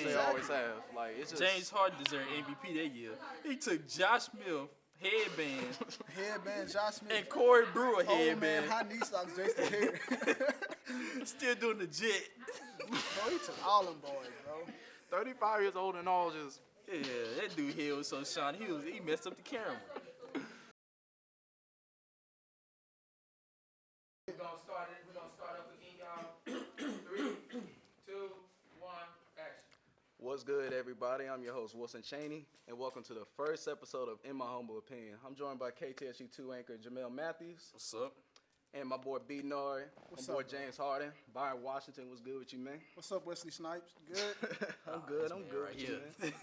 They always have. Like it's just James Harden deserved MVP that year. He took Josh Smith headband Headband, Josh Smith. and Corey Brewer Old man, headband. high knee socks, Jason Terry. Still doing the jet. Bro, he took all them boys, bro. 35 years old and all. Just Yeah, that dude here was so shiny. He messed up the camera. We're gonna start up again, y'all. 3, 2, 1, action. what's good, everybody? I'm your host Wilson Cheney, and welcome to the first episode of In My Humble Opinion. I'm joined by KTSU2 anchor Jamel Matthews. What's up? And my boy B Nori, What's my boy up, James Harden. Byron Washington, what's good with you, man? What's up, Wesley Snipes? Good? I'm good. this I'm man good right with here. you, man.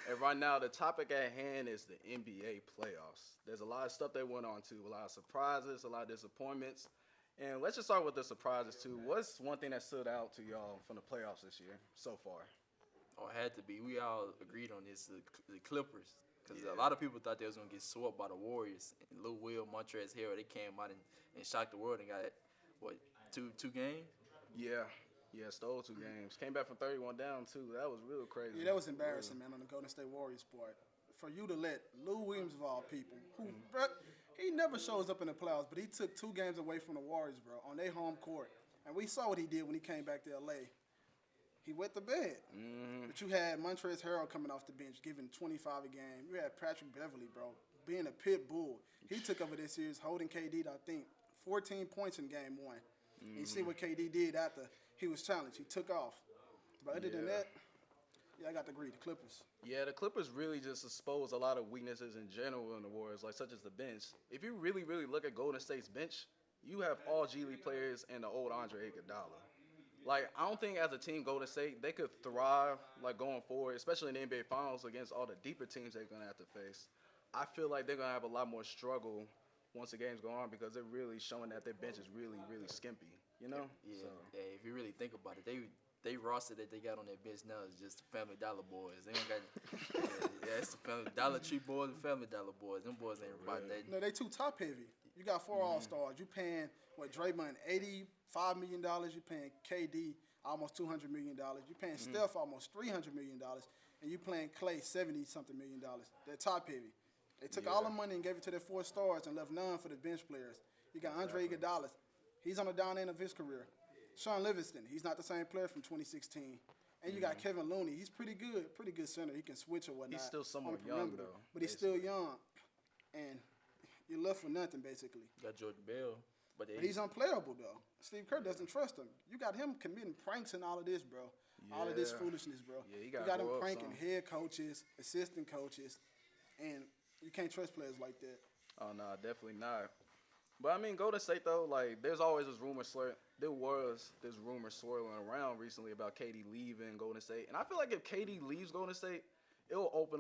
And right now, the topic at hand is the NBA playoffs. There's a lot of stuff they went on to, a lot of surprises, a lot of disappointments. And let's just start with the surprises, too. What's one thing that stood out to y'all from the playoffs this year so far? Oh, it had to be. We all agreed on this. The Clippers. Because a lot of people thought they was going to get swept by the Warriors. And Lou Will, Montrezl Harrell, they came out and shocked the world and got, what, two games? Yeah, stole 2 games. Came back from 31 down, too. That was real crazy. Yeah, that was embarrassing, man, on the Golden State Warriors part. For you to let Lou Williams, of all people, who, bruh, he never shows up in the playoffs, but he took 2 games away from the Warriors, bro, on their home court. And we saw what he did when he came back to L.A. He wet the bed. But you had Montrezl Harrell coming off the bench, giving 25 a game. You had Patrick Beverly, bro, being a pit bull. He took over this series, holding KD to, I think, 14 points in game 1. And you see what KD did after he was challenged. He took off. But other than that, yeah, I got to agree. The Clippers. Yeah, the Clippers really just exposed a lot of weaknesses in general in the Warriors, like such as the bench. If you really look at Golden State's bench, you have all G League players and the old Andre Iguodala. Like, I don't think as a team, Golden State, they could thrive, like, going forward, especially in the NBA Finals against all the deeper teams they're going to have to face. I feel like they're going to have a lot more struggle once the games go on because they're really showing that their bench is really skimpy, you know? Yeah, So, yeah. If you really think about it, they roster that they got on their bench now is just the Family Dollar boys. They don't got yeah, it's the Family Dollar Tree boys and Family Dollar boys. Them boys ain't about that. No, they too top heavy. You got 4 All-Stars. You paying, Draymond $85 million. You paying KD almost $200 million. You paying Steph almost $300 million. And you playing Clay $70-something million. They're top heavy. They took all the money and gave it to their 4 stars and left none for the bench players. You got Andre Iguodala. He's on the down end of his career. Sean Livingston, he's not the same player from 2016. And you got Kevin Looney. He's pretty good center. He can switch or whatnot. he's still somewhat on the young, perimeter. though. But he's still young. And you're left for nothing, basically. Got Jordan Bell, but But he's unplayable, though. Steve Kerr doesn't trust him. You got him committing pranks and all of this, bro. All of this Yeah. foolishness, bro. Yeah, you gotta got him grow up pranking some. head coaches, assistant coaches, and you can't trust players like that. Oh, no, definitely not. But, I mean, Golden State, though, like, there's always this rumor there was this rumor swirling around recently about KD leaving Golden State. And I feel like if KD leaves Golden State, it will open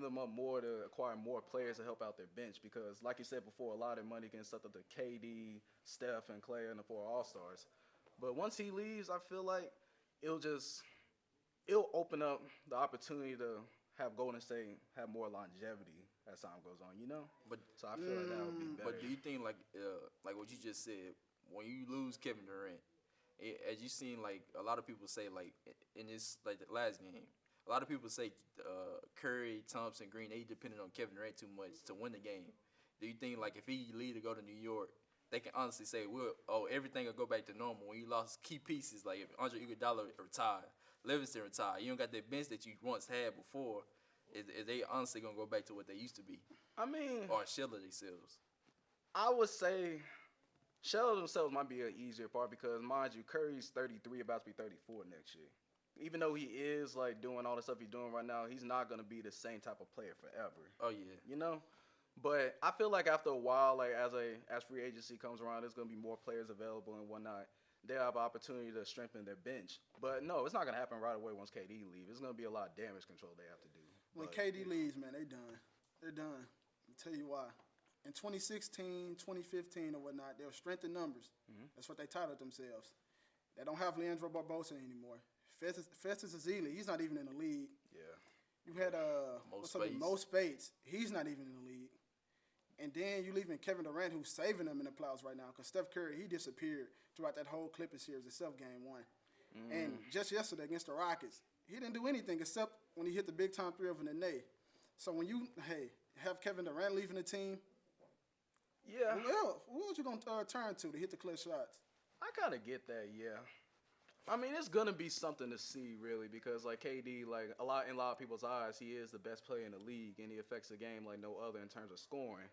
them up more to acquire more players to help out their bench because, like you said before, a lot of money can stuff up to KD, Steph, and Clay and the 4 All-Stars. But once he leaves, I feel like it'll open up the opportunity to have Golden State have more longevity as time goes on, you know? But So I feel like that would be better. But do you think like what you just said, when you lose Kevin Durant, as you seen like a lot of people say like in this like the last game, a lot of people say Curry, Thompson, Green, they depended on Kevin Durant too much to win the game. Do you think like if he leave to go to New York, they can honestly say everything will go back to normal when you lost key pieces like if Andre Iguodala retired, Livingston retired, you don't got that bench that you once had before. Is they honestly gonna go back to what they used to be? I mean, Or shell themselves? I would say shell themselves might be an easier part because, mind you, Curry's 33, about to be 34 next year. Even though he is like doing all the stuff he's doing right now, he's not gonna be the same type of player forever. Oh yeah. You know? But I feel like after a while, like as free agency comes around, there's gonna be more players available and whatnot. They have an opportunity to strengthen their bench. But no, it's not gonna happen right away once KD leaves. It's gonna be a lot of damage control they have to do. When But, KD leaves, man, they done. They're done. I'll tell you why. In 2016, 2015, or whatnot, they were strength in numbers. That's what they titled themselves. They don't have Leandro Barbosa anymore. Festus Ezeli, he's not even in the league. yeah. You had Mo Spates. He's not even in the league. And then you leaving Kevin Durant, who's saving them in the playoffs right now, because Steph Curry, he disappeared throughout that whole Clippers series, except game 1. And just yesterday against the Rockets, he didn't do anything except when he hit the big time three over Nene. So when you have Kevin Durant leaving the team, Yeah, who else you gonna turn to hit the clutch shots? I kind of get that. Yeah, I mean it's gonna be something to see really because like KD, like in a lot of people's eyes, he is the best player in the league and he affects the game like no other in terms of scoring.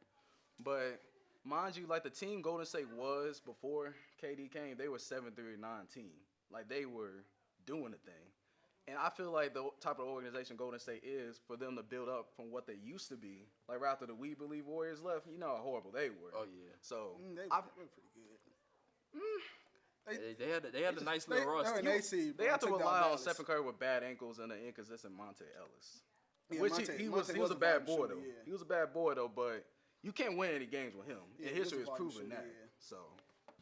But mind you, like the team Golden State was before KD came, they were 7-3-9 team. Like they were doing the thing. And I feel like the type of organization Golden State is for them to build up from what they used to be. Like right after the We Believe Warriors left, you know how horrible they were. Oh yeah. So They were pretty good. They had a nice little roster. They have to rely on Stephen Curry with bad ankles and an inconsistent Monte Ellis. Yeah, Which Monte he was a a bad volume boy shooter, though. yeah. He was a bad boy though, but you can't win any games with him. Yeah, And he was history a has volume proven shooter, that. yeah. So,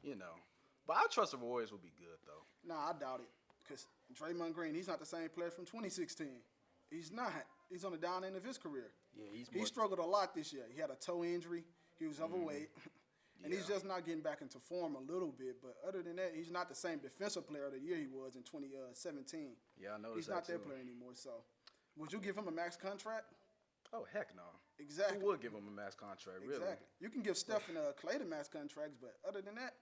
you know. But I trust the Warriors will be good though. Nah, I doubt it. Because Draymond Green, he's not the same player from 2016. He's not. He's on the down end of his career. Yeah, He struggled a lot this year. He had a toe injury. He was overweight. And he's Yeah. just not getting back into form a little bit. But other than that, he's not the same defensive player of the year he was in 2017. Yeah, I noticed He's that not too. that player anymore. So, would you give him a max contract? Oh heck no. Exactly. Who would give him a max contract, really? Exactly. You can give Steph and Clay the max contracts, but other than that,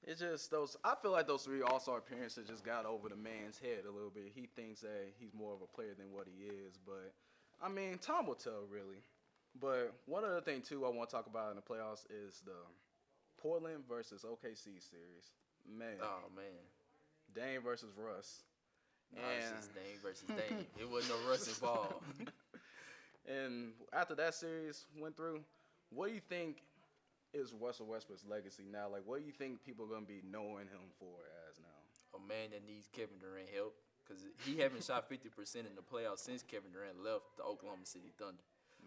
It's just those. I feel like those 3 All-Star appearances just got over the man's head a little bit. He thinks that he's more of a player than what he is, but I mean, time will tell, really. But one other thing too, I want to talk about in the playoffs is the Portland versus OKC series. Man, Oh man. Dame versus Russ, Nah, it's just Dame versus Dame. It wasn't no Russ involved. and after that series went through, what do you think is Russell Westbrook's legacy now? Like, what do you think people are gonna be knowing him for as now? A man that needs Kevin Durant help because he haven't shot 50% in the playoffs since Kevin Durant left the Oklahoma City Thunder.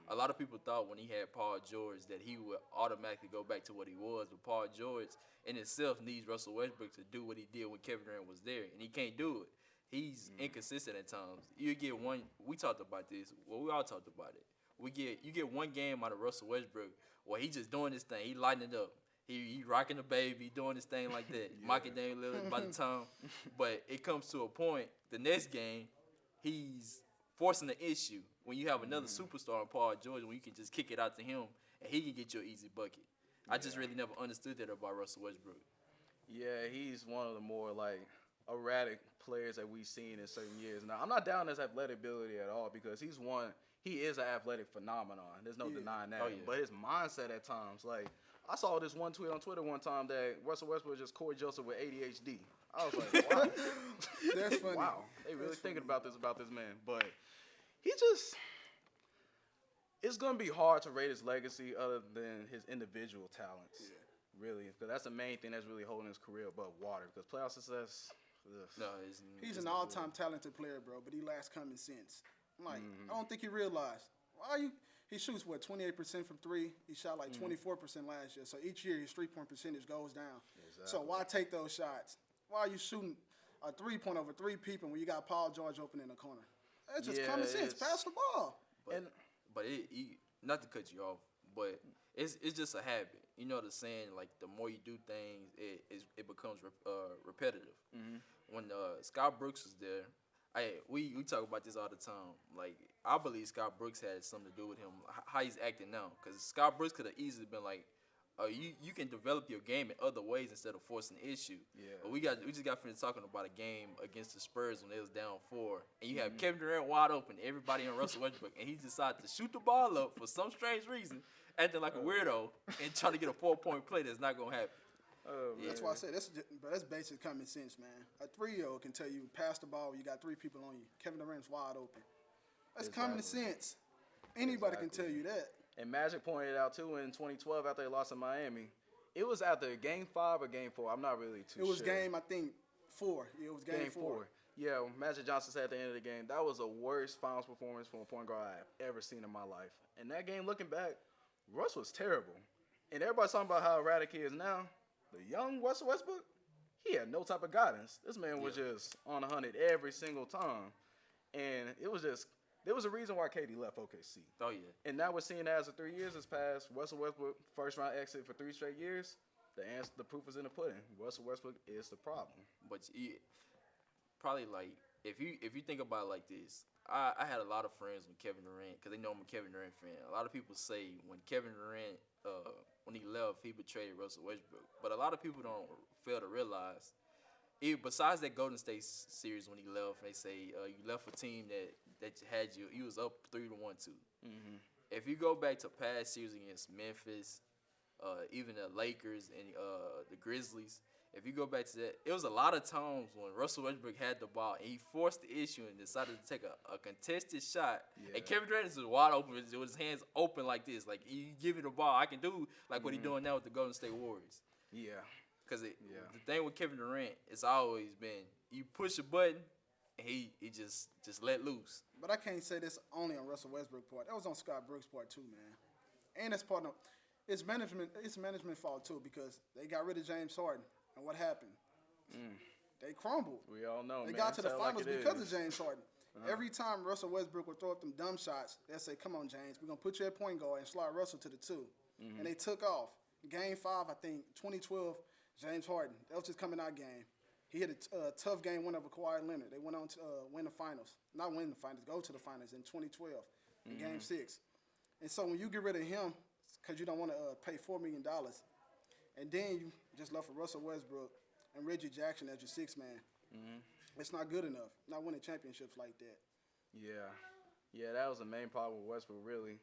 A lot of people thought when he had Paul George that he would automatically go back to what he was, but Paul George in itself needs Russell Westbrook to do what he did when Kevin Durant was there, and he can't do it. He's inconsistent at times. You get one. We talked about this. Well, we all talked about it. You get one game out of Russell Westbrook where he just doing this thing. He lighting it up. He rocking the baby, doing this thing like that. Mocking Dame Lillard by the time. But it comes to a point, the next game, he's forcing the issue when you have another superstar in Paul George, when you can just kick it out to him and he can get you an easy bucket. I just really never understood that about Russell Westbrook. Yeah, he's one of the more like erratic players that we've seen in certain years. Now, I'm not down his athletic ability at all because he is an athletic phenomenon. There's no denying that. Oh, yeah. But his mindset at times, like I saw this one tweet on Twitter one time that Russell Westbrook just Corey Joseph with ADHD. I was like, wow. that's funny. Wow, they really That's thinking funny. about this man. But it's gonna be hard to rate his legacy other than his individual talents. Really, because that's the main thing that's really holding his career above water. Because playoff success, ugh. No, He's it's an all-time talented player, bro, but he lacks common sense. Like, I don't think he realized. He shoots, 28% from three? He shot like 24% last year. So each year his three-point percentage goes down. So why take those shots? Why are you shooting a three-point over 3 people when you got Paul George open in the corner? That's just Yeah, common sense. it's- Pass the ball. But not to cut you off, but it's just a habit. You know the saying, like the more you do things, it becomes repetitive. When Scott Brooks was there, we talk about this all the time. Like I believe Scott Brooks had something to do with him how he's acting now. Because Scott Brooks could have easily been like, you can develop your game in other ways instead of forcing the issue. Yeah. But we just got finished talking about a game against the Spurs when they was down 4, and you have Kevin Durant wide open, everybody in Russell Westbrook, and he decided to shoot the ball up for some strange reason, acting like a weirdo and trying to get a 4-point play that's not gonna happen. That's why I said that's basic common sense, man. A 3-year-old can tell you pass the ball when you got 3 people on you. Kevin Durant's wide open. That's common sense. Anybody can tell you that. And Magic pointed out too in 2012 after they lost in Miami. It was after Game 5 or Game 4. I'm not really too sure. It was game, I think, 4. Yeah, it was game 4. Yeah, Magic Johnson said at the end of the game, that was the worst finals performance from a point guard I've ever seen in my life. And that game, looking back, Russ was terrible. And everybody's talking about how erratic he is now. The young Russell Westbrook, he had no type of guidance. This man was just on 100 every single time. And it was just, there was a reason why KD left OKC. Oh yeah. And now we're seeing that as of 3 years has passed. Russell Westbrook, first round exit for 3 straight years. The proof is in the pudding. Russell Westbrook is the problem. But probably like if you think about it like this, I had a lot of friends with Kevin Durant because they know I'm a Kevin Durant fan. A lot of people say when Kevin Durant when he left, he betrayed Russell Westbrook. But a lot of people don't fail to realize, besides that Golden State series when he left, they say you left a team that had you. You was up 3-1 too. Mm-hmm. If you go back to past series against Memphis, even the Lakers and the Grizzlies, if you go back to that, it was a lot of times when Russell Westbrook had the ball and he forced the issue and decided to take a contested shot. Yeah. And Kevin Durant is wide open with his hands open like this. Like, you give me the ball, I can do like what he's doing now with the Golden State Warriors. Yeah. Because the thing with Kevin Durant, it's always been you push a button and he just let loose. But I can't say this only on Russell Westbrook part. That was on Scott Brooks' part too, man. And that's part of it's management fault too because they got rid of James Harden. And what happened? They crumbled. We all know. They man. got to the Tell like finals it because is. of James Harden. Every time Russell Westbrook would throw up them dumb shots, they'd say, "Come on, James, we're gonna put you at point guard and slide Russell to the 2." And they took off. Game 5, I think, 2012, James Harden. That was his coming out game. He had a tough game win over Kawhi Leonard. They went on to win the finals. Not win the finals, go to the finals in 2012 in Game 6. And so when you get rid of him, because you don't want to pay $4 million, and then you just left for Russell Westbrook and Reggie Jackson as your sixth man, it's not good enough. Not winning championships like that. Yeah, that was the main problem with Westbrook, really.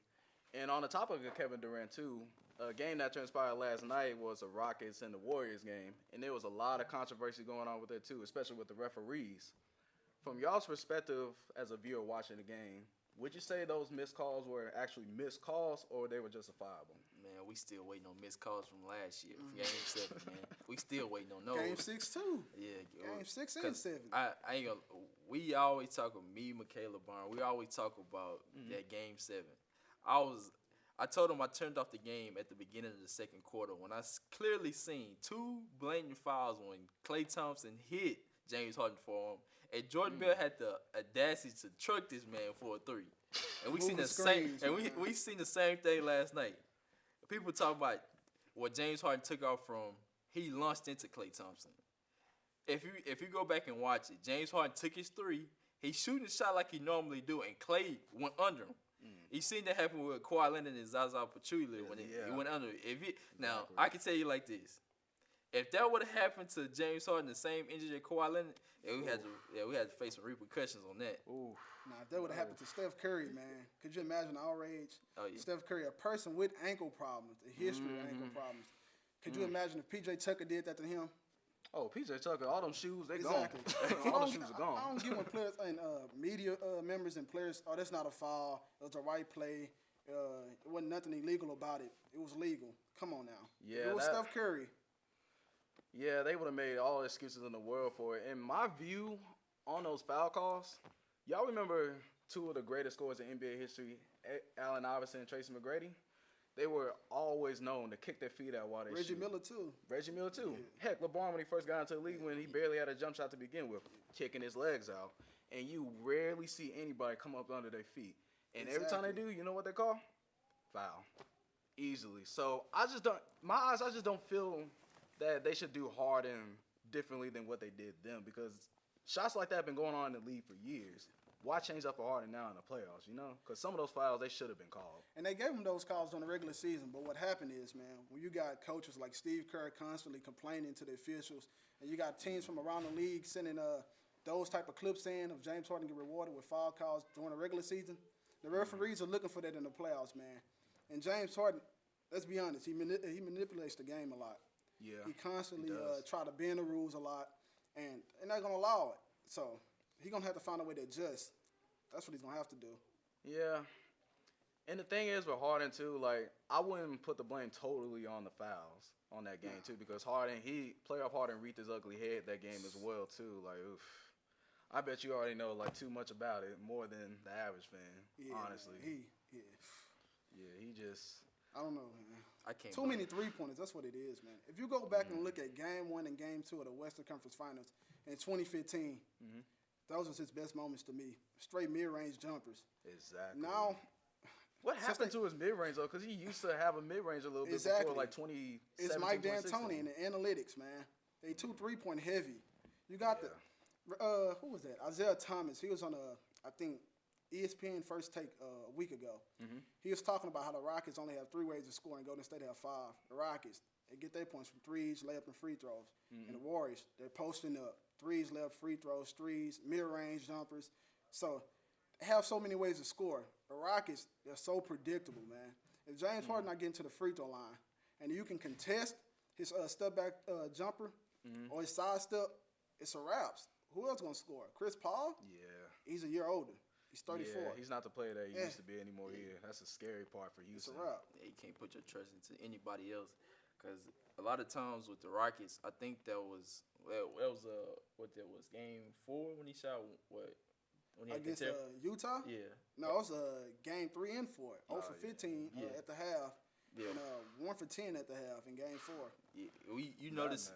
And on the topic of Kevin Durant, too, a game that transpired last night was the Rockets and the Warriors game. And there was a lot of controversy going on with it, too, especially with the referees. From y'all's perspective as a viewer watching the game, would you say those missed calls were actually missed calls or they were justifiable? Man, we still waiting on missed calls from last year, from Game 7, man. We still waiting on those. Game 6 too. Yeah, Game 6 and 7. I ain't gonna. We always talk about me, Michaela Barnes. We always talk about that Game 7. I told him I turned off the game at the beginning of the second quarter when I clearly seen 2 blatant fouls when Klay Thompson hit James Harden for him, and Jordan Bell had the audacity to truck this man for a 3. And we seen the same. And we seen the same thing last night. People talk about what James Harden took off from. He launched into Klay Thompson. If you go back and watch it, James Harden took his 3. He shooting the shot like he normally do, and Klay went under him. You seen that happen with Kawhi Leonard and Zaza Pachulia when he went under. Now, I can tell you like this. If that would have happened to James Harden, the same injury that Kawhi Leonard, we had to face some repercussions on that. Ooh. Now, if that would have happened to Steph Curry, man, could you imagine our age? Oh, yeah. Steph Curry, a person with ankle problems, a history of ankle problems. Could you imagine if P.J. Tucker did that to him? Oh, PJ Tucker, all them shoes, they Exactly. gone. All the shoes are gone. I don't get when players and media members and players, oh, that's not a foul. It was a right play. It wasn't nothing illegal about it. It was legal. Come on now. Yeah, if it was Steph Curry. Yeah, they would have made all the excuses in the world for it. In my view on those foul calls, y'all remember 2 of the greatest scorers in NBA history, Allen Iverson and Tracy McGrady? They were always known to kick their feet out while they Reggie shoot. Miller, too. Reggie Miller, too. Yeah. Heck, LeBron, when he first got into the league, when he barely had a jump shot to begin with, kicking his legs out. And you rarely see anybody come up under their feet. And every time they do, you know what they call? Foul. Easily. So, I just don't feel that they should do Harden differently than what they did them, because shots like that have been going on in the league for years. Why change up for Harden now in the playoffs, you know? Because some of those fouls, they should have been called. And they gave him those calls during the regular season. But what happened is, man, when you got coaches like Steve Kerr constantly complaining to the officials, and you got teams from around the league sending those type of clips in of James Harden get rewarded with foul calls during the regular season, the referees are looking for that in the playoffs, man. And James Harden, let's be honest, he manipulates the game a lot. Yeah, he constantly does. try to bend the rules a lot, and they're not going to allow it. So he's going to have to find a way to adjust. That's what he's going to have to do. Yeah. And the thing is with Harden, too, like, I wouldn't put the blame totally on the fouls on that game, too, because playoff Harden reaped his ugly head that game as well, too. Like, oof. I bet you already know, like, too much about it, more than the average fan, honestly. Yeah, he just... I don't know, man. I can't. Too many 3-pointers. That's what it is, man. If you go back and look at Game 1 and Game 2 of the Western Conference Finals in 2015, those was his best moments to me. Straight mid-range jumpers. Exactly. Now, What happened to his mid range though? Because he used to have a mid range a little bit Exactly. before, like 2017, It's Mike 2016. D'Antoni and the analytics, man. They 2 3-point heavy. You got the who was that? Isaiah Thomas. He was on I think ESPN First Take a week ago. He was talking about how the Rockets only have 3 ways to score and Golden State have 5. The Rockets, they get their points from threes, layup, and free throws. And the Warriors, they're posting up threes, layup, free throws, threes, mid-range jumpers. So they have so many ways to score. The Rockets, they're so predictable, man. If James Harden not getting to the free throw line and you can contest his step back jumper or his side step, it's a wraps. Who else gonna score? Chris Paul? Yeah. He's a year older. He's 34. Yeah, he's not the player that he Yeah. used to be anymore. Yeah, that's the scary part for It's a Houston. wrap. Yeah, you can't put your trust into anybody else, because a lot of times with the Rockets, I think that was game 4 when he shot when he had Against the Utah? yeah. No, it was game 3 and 4. 0 for 15 Yeah. at the half. Yeah. And 1 for 10 at the half in game 4. Yeah, you notice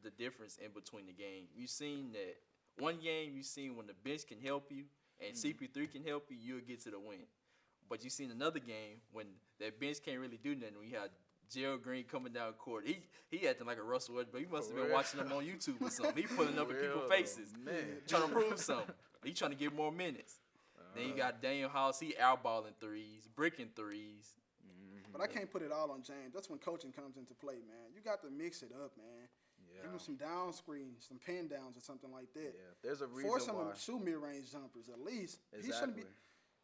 the difference in between the game. You seen that one game, you seen when the bench can help you and CP3 can help you, you'll get to the win. But you seen another game when that bench can't really do nothing. When you had Gerald Green coming down court, he acting like a Russell Westbrook. You must have been watching him on YouTube or something. He pulling up in people's faces, man. trying to prove something. He trying to get more minutes. Then you got Daniel House. He outballing threes, bricking threes. But I can't put it all on James. That's when coaching comes into play, man. You got to mix it up, man. Give him some down screens, some pin downs or something like that. Yeah, there's a reason Force him why. to shoot mid-range jumpers at least. He Exactly. shouldn't be.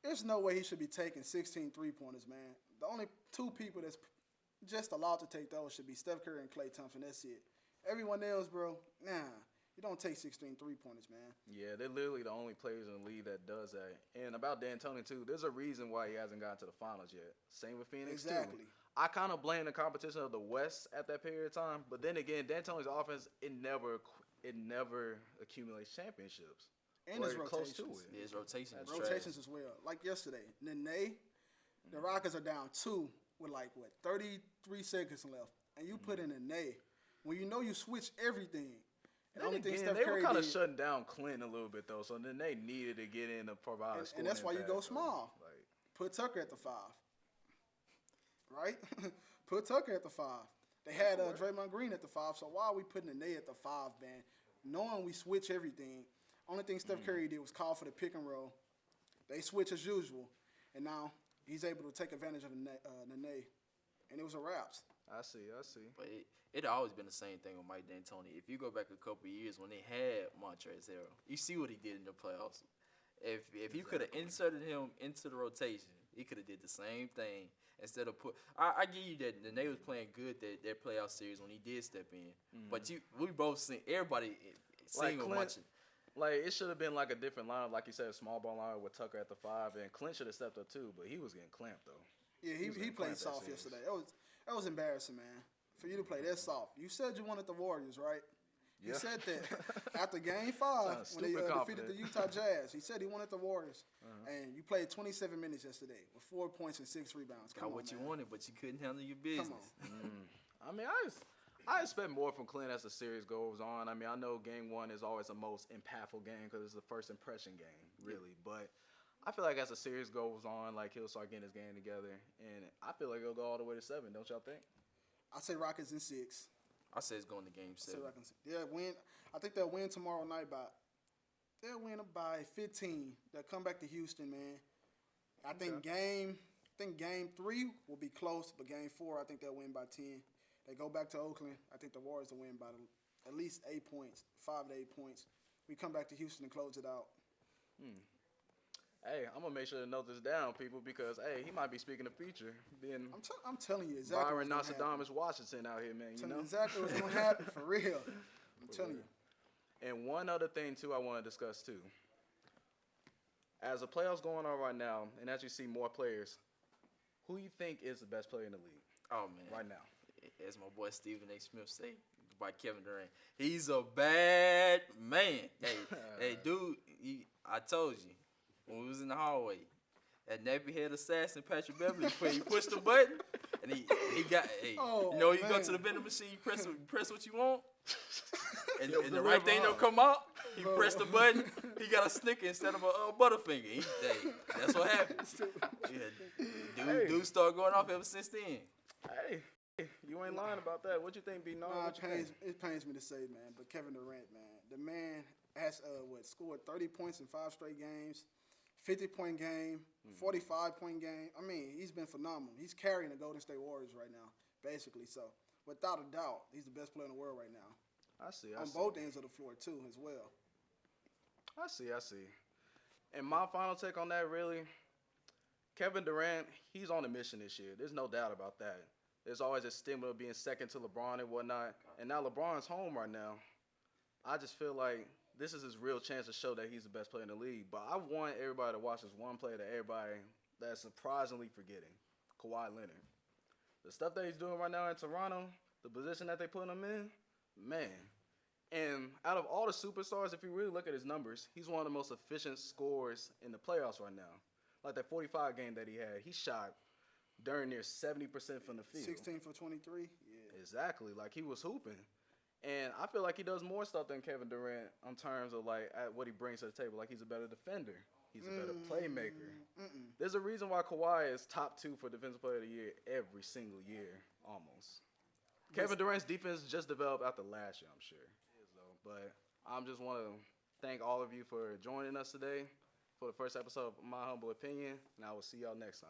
There's no way he should be taking 16 3-pointers, man. The only 2 people that's just allowed to take those should be Steph Curry and Klay Thompson. That's it. Everyone else, bro, nah. You don't take 16 3-pointers, man. Yeah, they're literally the only players in the league that does that. And about D'Antoni too, there's a reason why he hasn't gotten to the finals yet. Same with Phoenix Exactly. too. I kind of blame the competition of the West at that period of time, but then again, D'Antoni's offense it never accumulates championships. And or his close rotations. to it. His rotation is Rotations as well. Like yesterday, Nene, the Rockets are down 2 with 33 seconds left. And you put in Nene when you know you switch everything. The Then only thing again, Steph they were Curry kind of did, shutting down Clinton a little bit though, so then they needed to get in to provide a and scoring that's why you go impact, though. small. Like, Put Tucker at the 5. Right? Put Tucker at the 5. They had Draymond Green at the 5, so why are we putting Nene at the 5, man? Knowing we switch everything. Only thing Steph Curry did was call for the pick and roll. They switch as usual, and now he's able to take advantage of Nene, and it was a wraps. I see. But it always been the same thing with Mike D'Antoni. If you go back a couple of years when they had Montrezl Harrell, you see what he did in the playoffs. If you could have inserted him into the rotation, he could have did the same thing instead of I give you that Nene was playing good that playoff series when he did step in. But we both seen everybody seeing him Clint, watching. Like it should have been like a different lineup, like you said, a small ball lineup with Tucker at the 5, and Clint should have stepped up too, but he was getting clamped though. Yeah, he was played gonna clamp that soft series. yesterday. That was embarrassing, man. For you to play that soft. You said you wanted the Warriors, right? You Yeah. said that after Game 5 Sounds when they stupid defeated the confident. Utah Jazz. He said he wanted the Warriors, and you played 27 minutes yesterday with 4 points and 6 rebounds. Come Got on, what you man. wanted, but you couldn't handle your Come business. on. I mean, I expect more from Clint as the series goes on. I mean, I know Game 1 is always the most impactful game because it's the first impression game, really. But I feel like as the series goes on, like he'll start getting his game together, and I feel like it'll go all the way to 7. Don't y'all think? I say Rockets in 6. I say it's going to Game I say 7. Rockets. Yeah, win. I think they'll win tomorrow night they'll win by 15. They'll come back to Houston, man. I think Game 3 will be close, but Game 4 I think they'll win by 10. They go back to Oakland. I think the Warriors will win by at least 8 points, 5 to 8 points. We come back to Houston and close it out. Hey, I'm gonna make sure to note this down, people, because hey, he might be speaking the future, being I'm telling you exactly. Byron what's gonna happen. Nostradamus Washington out here, man. You Telling know. you exactly what's going to happen for real. I'm telling you. And one other thing too, I want to discuss too. As the playoffs going on right now, and as you see more players, who you think is the best player in the league Oh, man. right now? As my boy Stephen A. Smith say, by Kevin Durant, he's a bad man. Hey, dude, I told you when we was in the hallway, that nappy head assassin Patrick Beverly, he pushed the button and he got. Hey, Oh, you know, you go man. to the vending machine, you press what you want, and Deliver the right thing all. don't come out. He pressed the button. He got a Snicker instead of a Butterfinger. That's what happened. Yeah, dude started going off ever since then. Hey, you ain't lying about that. What you think, B? Nah, it pains me to say, man, but Kevin Durant, man, the man has scored 30 points in 5 straight games, 50-point game, 45-point game. I mean, he's been phenomenal. He's carrying the Golden State Warriors right now, basically. So, without a doubt, he's the best player in the world right now. I see. On both ends of the floor too, as well. I see. And my final take on that, really, Kevin Durant, he's on a mission this year. There's no doubt about that. There's always a stigma of being second to LeBron and whatnot. And now LeBron's home right now. I just feel like this is his real chance to show that he's the best player in the league. But I want everybody to watch this one player that everybody that's surprisingly forgetting, Kawhi Leonard. The stuff that he's doing right now in Toronto, the position that they put him in, man. And out of all the superstars, if you really look at his numbers, he's one of the most efficient scorers in the playoffs right now. Like that 45 game that he had, he shot darn near 70% from the field. 16 for 23? Yeah. Exactly. Like, he was hooping. And I feel like he does more stuff than Kevin Durant in terms of, like, at what he brings to the table. Like, he's a better defender. He's a better playmaker. There's a reason why Kawhi is top 2 for Defensive Player of the Year every single year, almost. Kevin Durant's defense just developed after last year, I'm sure. But I just want to thank all of you for joining us today for the first episode of My Humble Opinion, and I will see y'all next time.